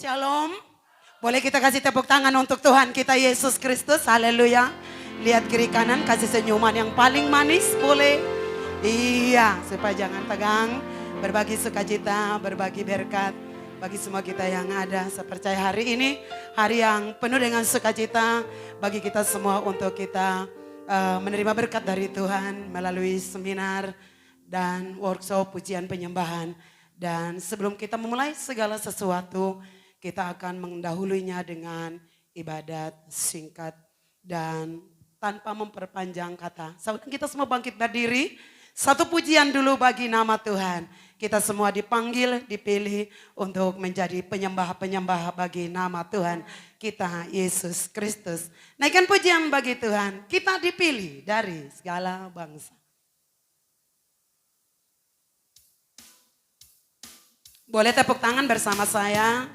Shalom. Boleh kita kasih tepuk tangan untuk Tuhan kita Yesus Kristus. Haleluya. Lihat kiri kanan, kasih senyuman yang paling manis. Boleh. Iya, supaya jangan tegang. Berbagi sukacita, berbagi berkat. Bagi semua kita yang ada. Saya percaya hari ini hari yang penuh dengan sukacita. Bagi kita semua untuk kita menerima berkat dari Tuhan. Melalui seminar dan workshop pujian penyembahan. Dan sebelum kita memulai segala sesuatu, kita akan mendahulunya dengan ibadat singkat dan tanpa memperpanjang kata. Saudara kita semua bangkit berdiri. Satu pujian dulu bagi nama Tuhan. Kita semua dipanggil, dipilih untuk menjadi penyembah-penyembah bagi nama Tuhan kita Yesus Kristus. Naikkan pujian bagi Tuhan. Kita dipilih dari segala bangsa. Boleh tepuk tangan bersama saya.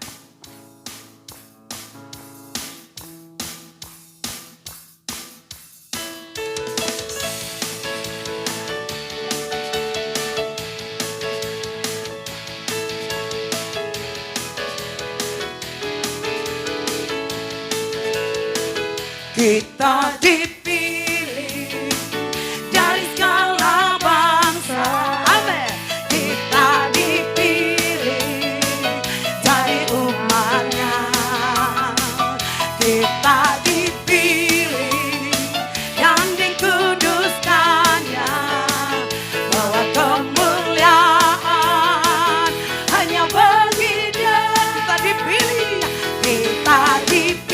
Kita dipilih dari segala bangsa. Amin. Kita dipilih dari umatnya. Kita dipilih yang dikuduskannya. Bahwa kemuliaan hanya bagi Dia. Kita dipilih. Kita dipilih.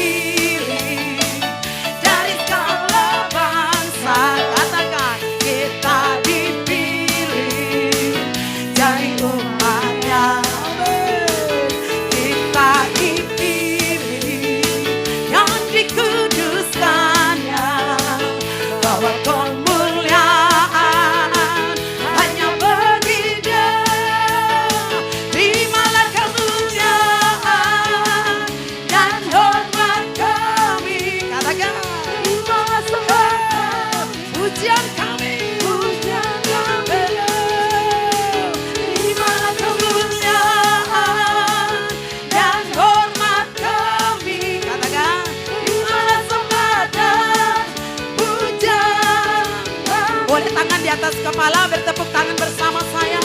Atas kepala bertepuk tangan bersama saya.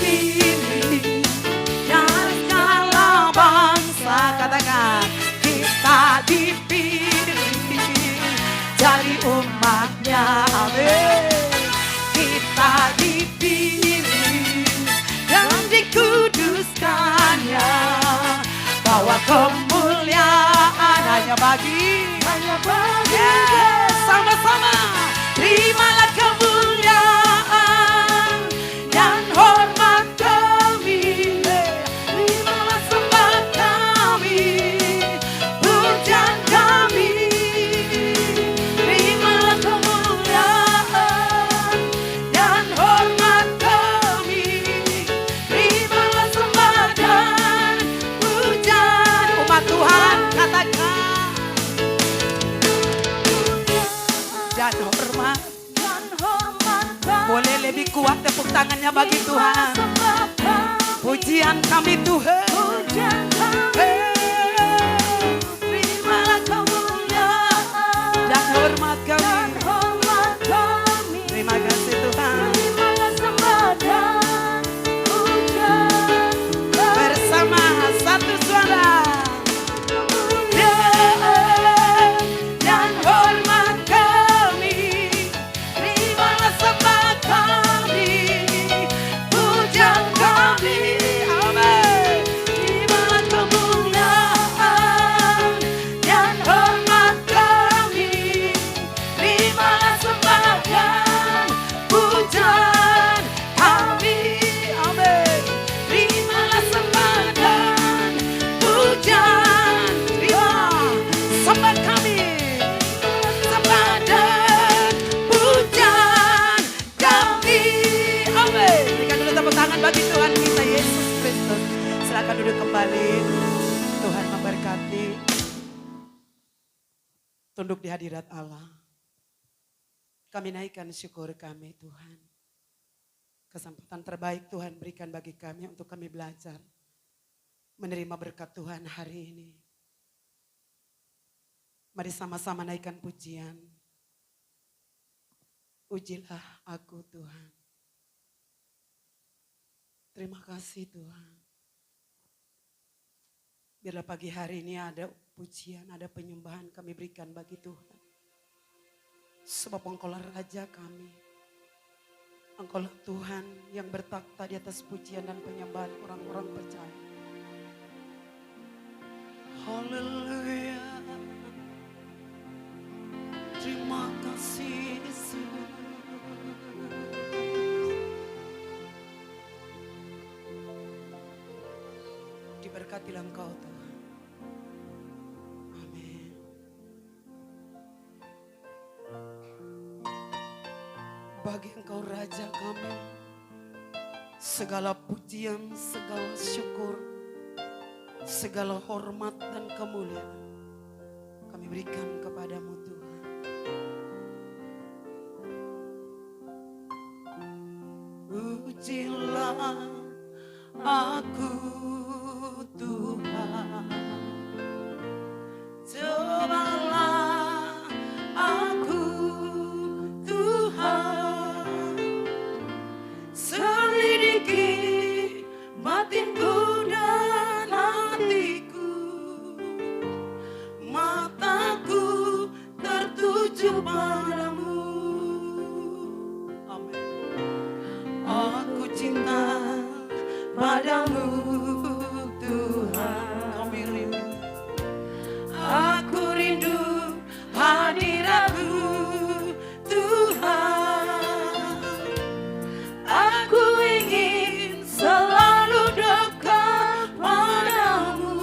Dipilih dari segala bangsa, katakan kita dipilih dari umatnya. Amin. Kita dipilih dan dikuduskannya, bahwa kemuliaan hanya bagi yes, sama-sama terimalah kemuliaan dan hormat kami, terimalah sembah kami, pujian kami, terimalah kemuliaan dan hormat kami, terimalah sembah dan pujian. Umat Tuhan katakan dan hormat. Boleh lebih kuat tepuk tangannya bagi Tuhan. Pujian kami Tuhan. Terimalah kemuliaan dan hormat kami. Terima kasih Tuhan. Bersama satu suara. Bagi Tuhan kita Yesus Kristus. Silakan duduk kembali. Tuhan memberkati. Tunduk di hadirat Allah. Kami naikkan syukur kami Tuhan. Kesempatan terbaik Tuhan berikan bagi kami untuk kami belajar. Menerima berkat Tuhan hari ini. Mari sama-sama naikkan pujian. Ujilah aku Tuhan. Terima kasih Tuhan. Biarlah pagi hari ini ada pujian, ada penyembahan kami berikan bagi Tuhan. Sebab Engkaulah Raja kami. Engkaulah Tuhan yang bertakhta di atas pujian dan penyembahan orang-orang percaya. Haleluya. Terima kasih Yesus. Diberkatilah Engkau Tuhan. Amin. Bagi Engkau Raja kami, segala pujian, segala syukur, segala hormat dan kemuliaan kami berikan kepadamu Tuhan. Ujilah aku Tuhan, cobalah aku Tuhan, selidiki batinku dan hatiku, mataku tertuju padamu. Amin. Aku cinta padamu Tuhan. Kami rindu, aku rindu hadiratmu Tuhan. Aku ingin selalu dekat padamu,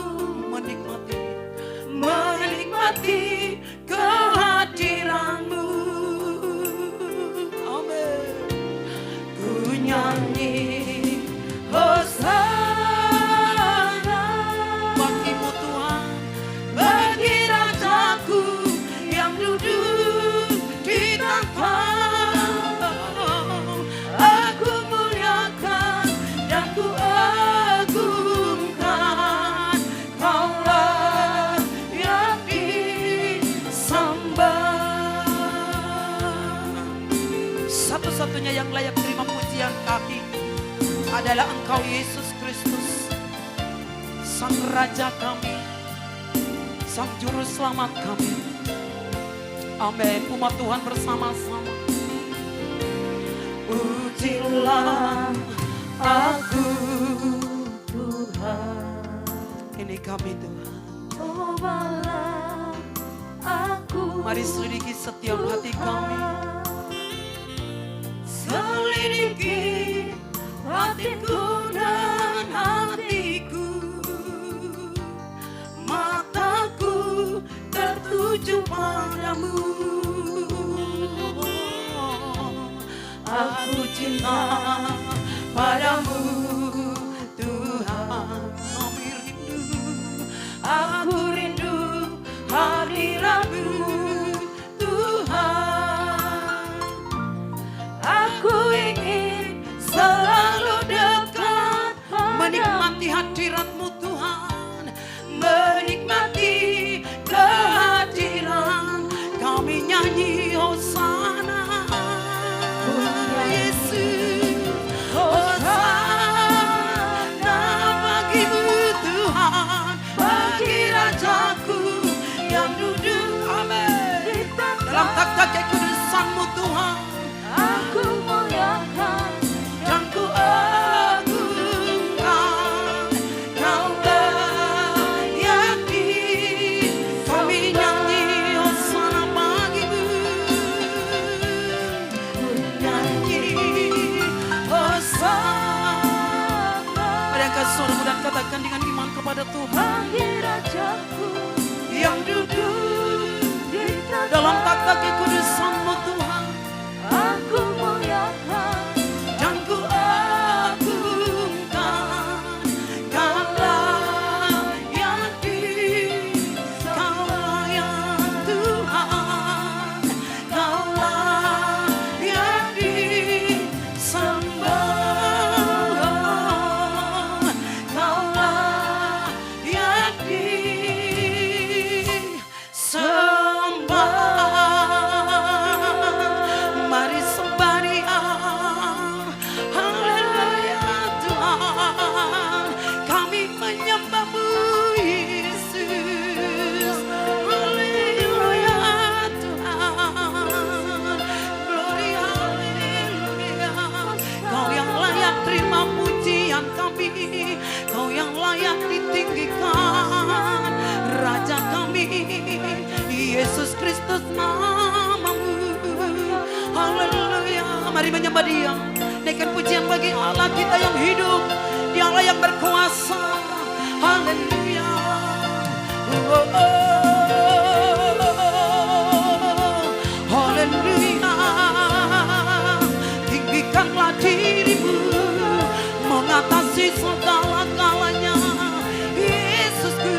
menikmati kehadiranmu. Amin. Ku nyanyi Hosana bagimu Tuhan, bagi Rajaku yang duduk di takhta. Aku muliakan dan ku agungkan, Kaulah yang disembah. Satu-satunya yang layak terima pujian kami adalah Engkau Yesus Kristus, Sang Raja kami, Sang Juru Selamat kami. Amin. Umat Tuhan bersama-sama. Ujilah aku Tuhan. Ini kami Tuhan. Cobalah aku. Mari selidiki setiap hati kami. Selidiki batinku dan hatiku, mataku tertuju padamu. Aku cinta padamu Tuhan. Aku rindu hadiratmu Tuhan. Aku ingin selalu dekat, menikmati hadiratmu Tuhan, menikmati kehadiran. Kami nyanyi Hosana Yesus, Hosana bagimu Tuhan, bagi Rajaku yang duduk. Amin. Dalam takhta kekudusan-Mu Tuhan, aku muliakan dan ku agungkan, Kaulah yang kami nyanyi Hosana bagimu. Ku nyanyi Hosana. Mari angkat suaramu dan katakan dengan iman kepada Tuhan. Bagi Rajaku yang duduk dalam takhta kekudusan-Mu Tuhan, aku muliakan dan ku agungkan, Kaulah yang Kaulah yang Tuhan, Kaulah kembali menyembah Dia. Naikkan pujian bagi Allah kita yang hidup. Dia Allah yang berkuasa. Haleluya. Oh, oh, oh. Haleluya. Tinggikanlah dirimu mengatasi segala-galanya. Yesusku.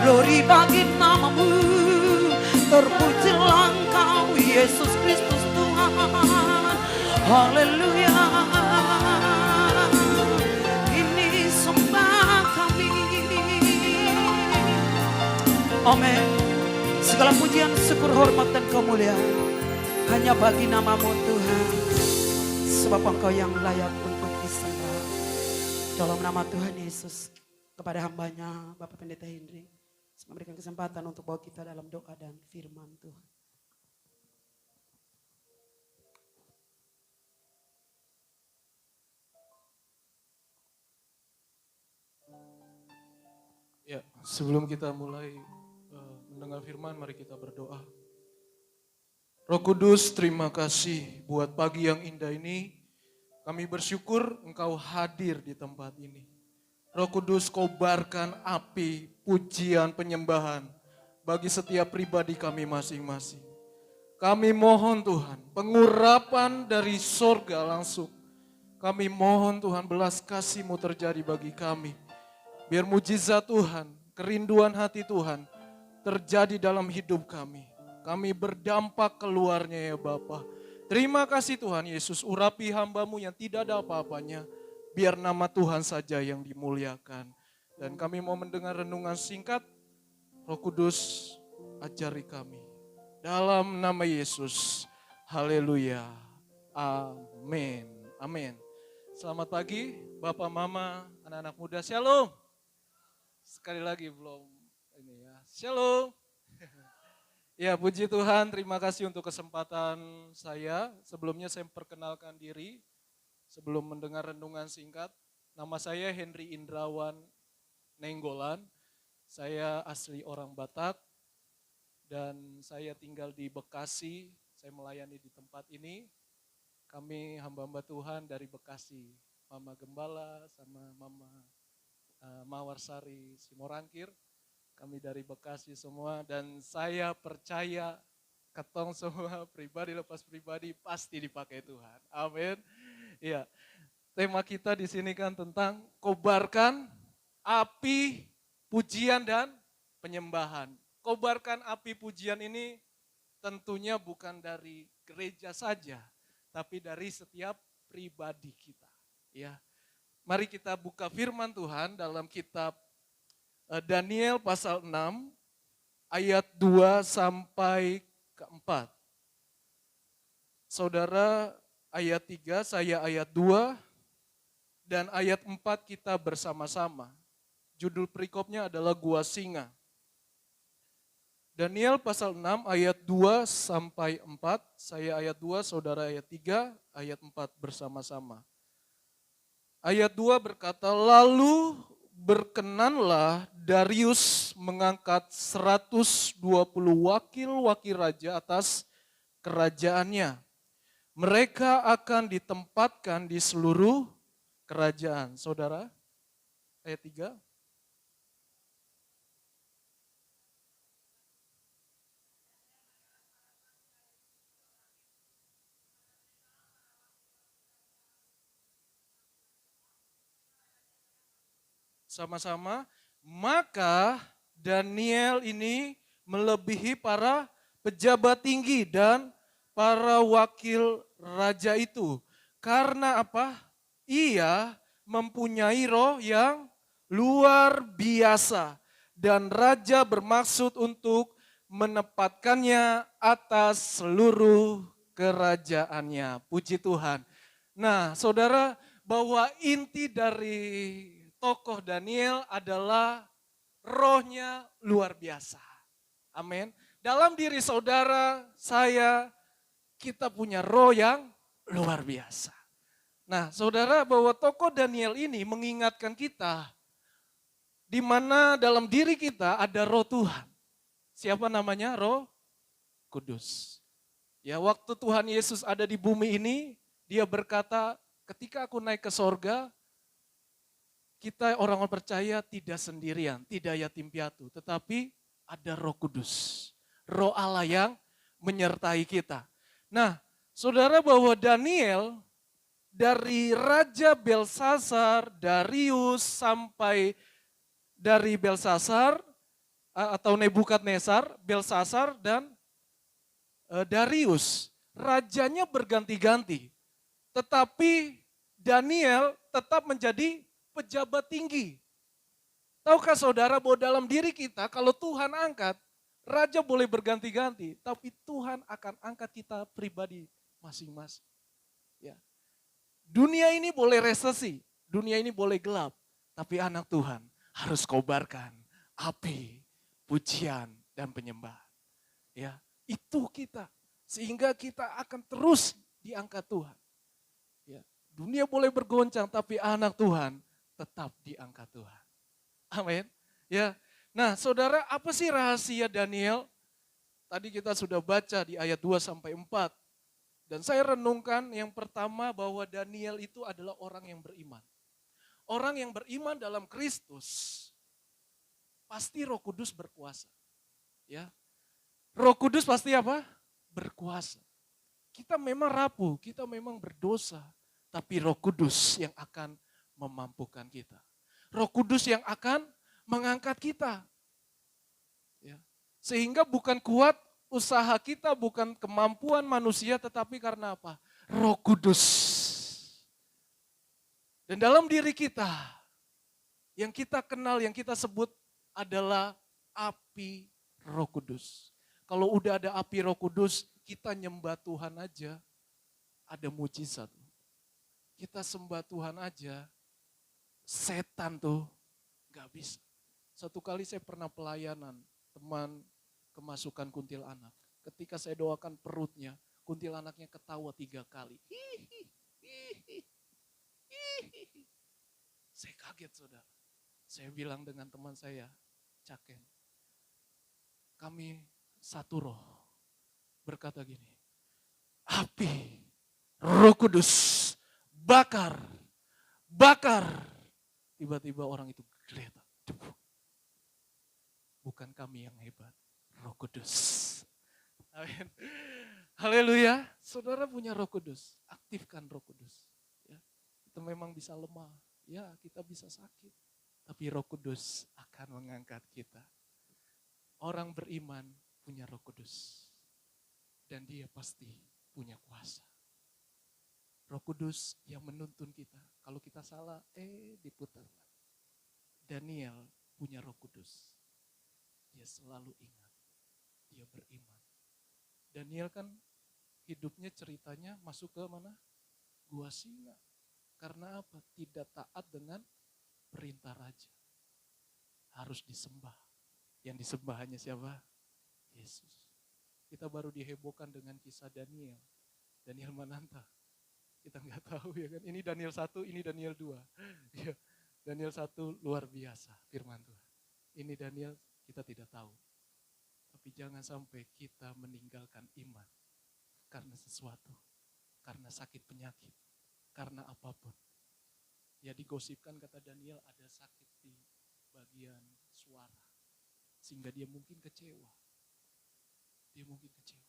Glory bagi namamu, terpujilah Engkau Yesus Kristus Tuhan. Haleluya. Ini sembah kami. Amin. Segala pujian, syukur, hormat dan kemuliaan hanya bagi namamu Tuhan. Sebab Engkau yang layak untuk disembah. Dalam nama Tuhan Yesus, kepada hambanya Bapak Pendeta Hendri memberikan kesempatan untuk bawa kita dalam doa dan firman Tuhan. Ya, sebelum kita mulai mendengar firman, mari kita berdoa. Roh Kudus, terima kasih buat pagi yang indah ini. Kami bersyukur Engkau hadir di tempat ini. Roh Kudus, kobarkan api, pujian, penyembahan bagi setiap pribadi kami masing-masing. Kami mohon Tuhan, pengurapan dari sorga langsung. Kami mohon Tuhan, belas kasih-Mu terjadi bagi kami. Biar mujizat Tuhan, kerinduan hati Tuhan terjadi dalam hidup kami. Kami berdampak keluarnya ya Bapa. Terima kasih Tuhan Yesus, urapi hamba-Mu yang tidak ada apa-apanya. Biar nama Tuhan saja yang dimuliakan. Dan kami mau mendengar renungan singkat. Roh Kudus, ajari kami. Dalam nama Yesus. Haleluya. Amin. Amin. Selamat pagi Bapak, Mama, anak-anak muda. Shalom. Sekali lagi belum ini ya. Shalom. Ya, puji Tuhan. Terima kasih untuk kesempatan saya. Sebelumnya saya perkenalkan diri. Sebelum mendengar renungan singkat, nama saya Henry Indrawan Nenggolan. Saya asli orang Batak dan saya tinggal di Bekasi. Saya melayani di tempat ini. Kami hamba-hamba Tuhan dari Bekasi. Mama Gembala sama Mama Mawarsari Simorangkir. Kami dari Bekasi semua dan saya percaya ketong semua pribadi lepas pribadi pasti dipakai Tuhan. Amin. Iya, tema kita di sini kan tentang kobarkan api pujian dan penyembahan. Kobarkan api pujian ini tentunya bukan dari gereja saja, tapi dari setiap pribadi kita. Ya, mari kita buka firman Tuhan dalam kitab Daniel pasal 6 ayat 2 sampai ke 4. Saudara, ayat 3, saya ayat 2, dan ayat 4 kita bersama-sama. Judul perikopnya adalah Gua Singa. Daniel pasal 6 ayat 2 sampai 4, saya ayat 2, saudara ayat 3, ayat 4 bersama-sama. Ayat 2 berkata, lalu berkenanlah Darius mengangkat 120 wakil-wakil raja atas kerajaannya. Mereka akan ditempatkan di seluruh kerajaan. Saudara, ayat 3. Sama-sama, maka Daniel ini melebihi para pejabat tinggi dan para wakil raja itu. Karena apa? Ia mempunyai roh yang luar biasa. Dan raja bermaksud untuk menempatkannya atas seluruh kerajaannya. Puji Tuhan. Nah, saudara, bahwa inti dari tokoh Daniel adalah rohnya luar biasa. Amin. Dalam diri saudara, saya, kita punya roh yang luar biasa. Nah, saudara, bahwa tokoh Daniel ini mengingatkan kita di mana dalam diri kita ada roh Tuhan. Siapa namanya? Roh Kudus. Ya, waktu Tuhan Yesus ada di bumi ini, dia berkata, ketika aku naik ke sorga, kita orang-orang percaya tidak sendirian, tidak yatim piatu, tetapi ada Roh Kudus. Roh Allah yang menyertai kita. Nah, saudara, bahwa Daniel dari Raja Belsasar, Darius sampai dari Belsasar atau Nebukadnezar, Belsasar dan Darius, rajanya berganti-ganti. Tetapi Daniel tetap menjadi pejabat tinggi. Tahukah saudara bahwa dalam diri kita kalau Tuhan angkat, raja boleh berganti-ganti, tapi Tuhan akan angkat kita pribadi masing-masing. Ya. Dunia ini boleh resesi, dunia ini boleh gelap, tapi anak Tuhan harus kobarkan api, pujian, dan penyembahan. Ya, itu kita. Sehingga kita akan terus diangkat Tuhan. Ya, dunia boleh bergoncang, tapi anak Tuhan tetap diangkat Tuhan. Amin. Ya. Nah, saudara, apa sih rahasia Daniel? Tadi kita sudah baca di ayat 2 sampai 4. Dan saya renungkan yang pertama bahwa Daniel itu adalah orang yang beriman. Orang yang beriman dalam Kristus pasti Roh Kudus berkuasa. Ya. Roh Kudus pasti apa? Berkuasa. Kita memang rapuh, kita memang berdosa, tapi Roh Kudus yang akan memampukan kita. Roh Kudus yang akan mengangkat kita. Ya. Sehingga bukan kuat usaha kita, bukan kemampuan manusia, tetapi karena apa? Roh Kudus. Dan dalam diri kita, yang kita kenal, yang kita sebut adalah api Roh Kudus. Kalau udah ada api Roh Kudus, kita nyembah Tuhan aja, ada mujizat. Kita sembah Tuhan aja, setan tuh gak bisa. Satu kali saya pernah pelayanan, teman kemasukan kuntilanak. Ketika saya doakan perutnya, kuntilanaknya ketawa 3 kali. Saya kaget, saudara. Saya bilang dengan teman saya, Caken, kami satu roh, berkata gini, api Roh Kudus bakar, bakar. Tiba-tiba orang itu geletak. Bukan kami yang hebat, Roh Kudus. Amin. Haleluya. Saudara punya Roh Kudus, aktifkan Roh Kudus. Ya, kita memang bisa lemah, ya kita bisa sakit, tapi Roh Kudus akan mengangkat kita. Orang beriman punya Roh Kudus dan dia pasti punya kuasa. Roh Kudus yang menuntun kita. Kalau kita salah, diputar. Daniel punya Roh Kudus. Dia selalu ingat, dia beriman. Daniel kan hidupnya ceritanya masuk ke mana? Gua singa. Karena apa? Tidak taat dengan perintah raja. Harus disembah. Yang disembah hanya siapa? Yesus. Kita baru dihebohkan dengan kisah Daniel. Daniel Mananta. Kita nggak tahu ya kan. Ini Daniel 1, ini Daniel 2. Daniel 1 luar biasa firman Tuhan. Ini Daniel kita tidak tahu. Tapi jangan sampai kita meninggalkan iman. Karena sesuatu. Karena sakit penyakit. Karena apapun. Ya digosipkan kata Daniel ada sakit di bagian suara. Sehingga dia mungkin kecewa. Dia mungkin kecewa.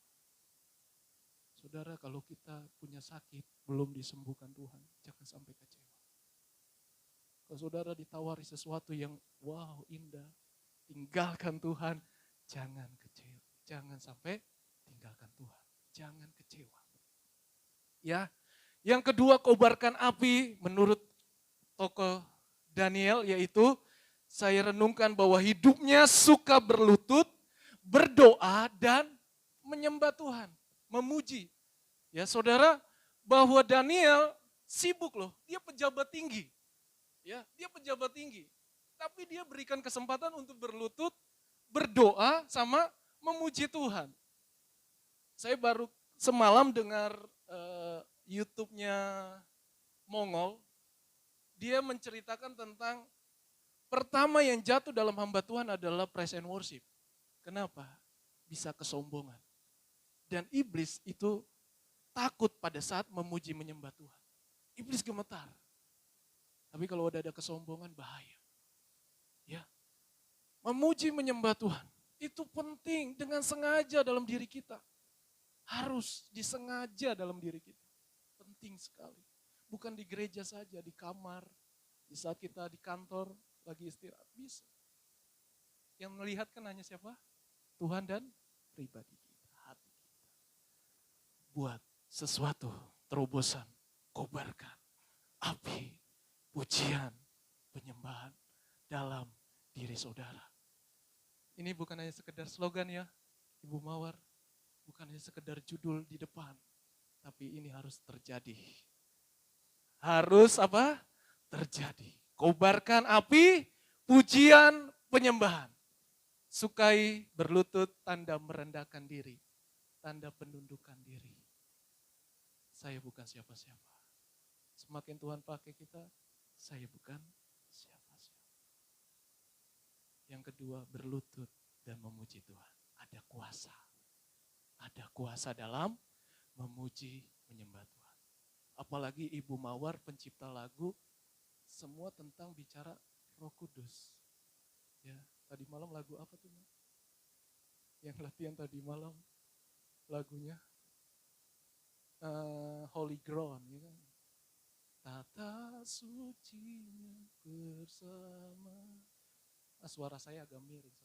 Saudara, kalau kita punya sakit, belum disembuhkan Tuhan, jangan sampai kecewa. Kalau saudara ditawari sesuatu yang wow, indah, tinggalkan Tuhan, jangan kecewa. Jangan sampai tinggalkan Tuhan. Jangan kecewa. Ya, yang kedua, kobarkan api menurut tokoh Daniel, yaitu saya renungkan bahwa hidupnya suka berlutut, berdoa, dan menyembah Tuhan, memuji. Ya saudara, bahwa Daniel sibuk loh, dia pejabat tinggi. Ya, dia pejabat tinggi. Tapi dia berikan kesempatan untuk berlutut, berdoa, sama memuji Tuhan. Saya baru semalam dengar YouTube-nya Mongol, dia menceritakan tentang pertama yang jatuh dalam hamba Tuhan adalah praise and worship. Kenapa? bisa kesombongan. Dan iblis itu takut pada saat memuji menyembah Tuhan. Iblis gemetar. Tapi kalau udah ada kesombongan bahaya. Ya. Memuji menyembah Tuhan itu penting dengan sengaja dalam diri kita. Harus disengaja dalam diri kita. Penting sekali. Bukan di gereja saja, di kamar, di saat kita di kantor lagi istirahat bisa. Yang melihat kan hanya siapa? Tuhan dan pribadi kita, hati kita. Buat sesuatu, terobosan, kobarkan api, pujian, penyembahan dalam diri saudara. Ini bukan hanya sekedar slogan ya, Ibu Mawar. Bukan hanya sekedar judul di depan. Tapi ini harus terjadi. Harus apa? Terjadi. Kobarkan api, pujian, penyembahan. Sukai berlutut, tanda merendahkan diri. Tanda penundukan diri. Saya bukan siapa-siapa. Semakin Tuhan pakai kita, saya bukan siapa-siapa. Yang kedua, berlutut dan memuji Tuhan. Ada kuasa. Ada kuasa dalam memuji, menyembah Tuhan. Apalagi Ibu Mawar pencipta lagu, semua tentang bicara Roh Kudus. Ya, tadi malam lagu apa tuh? Yang latihan tadi malam lagunya Holy Ground, ya kan? Tata sucinya bersama. Suara saya agak miring.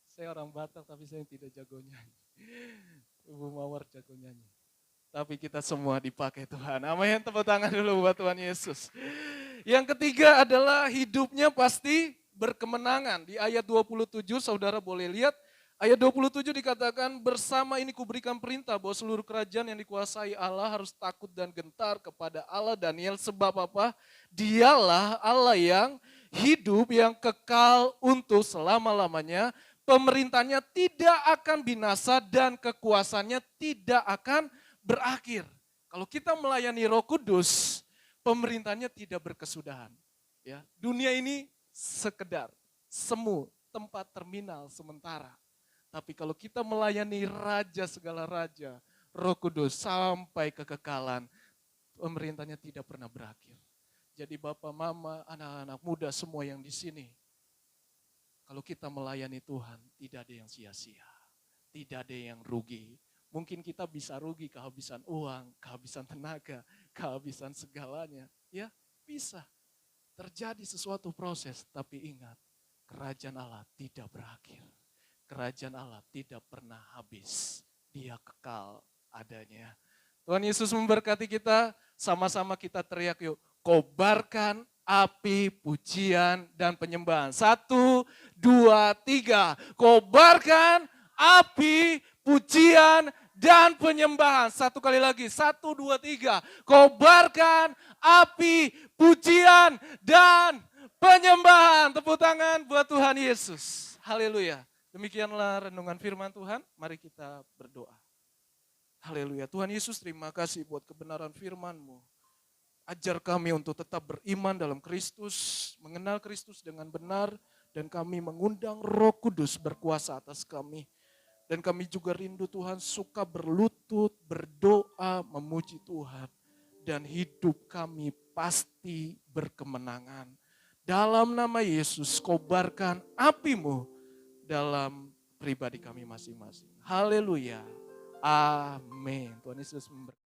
Saya orang Batak tapi saya tidak jago nyanyi. Ibu Mawar jago nyanyi. Tapi kita semua dipakai Tuhan. Amin, tepuk tangan dulu buat Tuhan Yesus. Yang ketiga adalah hidupnya pasti berkemenangan. Di ayat 27 saudara boleh lihat. Ayat 27 dikatakan, bersama ini kuberikan perintah bahwa seluruh kerajaan yang dikuasai Allah harus takut dan gentar kepada Allah Daniel. Sebab apa? Dialah Allah yang hidup, yang kekal untuk selama-lamanya. Pemerintahnya tidak akan binasa dan kekuasaannya tidak akan berakhir. Kalau kita melayani Roh Kudus, pemerintahnya tidak berkesudahan. Ya, dunia ini sekedar semu, tempat terminal sementara. Tapi kalau kita melayani Raja segala Raja, Roh Kudus sampai kekekalan, pemerintahnya tidak pernah berakhir. Jadi Bapak, Mama, anak-anak muda semua yang di sini, kalau kita melayani Tuhan, tidak ada yang sia-sia, tidak ada yang rugi. Mungkin kita bisa rugi kehabisan uang, kehabisan tenaga, kehabisan segalanya. Ya, bisa. Terjadi sesuatu proses, tapi ingat, kerajaan Allah tidak berakhir. Kerajaan Allah tidak pernah habis. Dia kekal adanya. Tuhan Yesus memberkati kita, sama-sama kita teriak yuk. Kobarkan api, pujian, dan penyembahan. 1, 2, 3. Kobarkan api, pujian, dan penyembahan. Satu kali lagi. 1, 2, 3. Kobarkan api, pujian, dan penyembahan. Tepuk tangan buat Tuhan Yesus. Haleluya. Demikianlah renungan firman Tuhan. Mari kita berdoa. Haleluya. Tuhan Yesus, terima kasih buat kebenaran firman-Mu. Ajar kami untuk tetap beriman dalam Kristus, mengenal Kristus dengan benar, dan kami mengundang Roh Kudus berkuasa atas kami. Dan kami juga rindu Tuhan suka berlutut, berdoa, memuji Tuhan. Dan hidup kami pasti berkemenangan. Dalam nama Yesus, kobarkan api-Mu dalam pribadi kami masing-masing. Haleluya. Amin. Tuhan Yesus memberkati.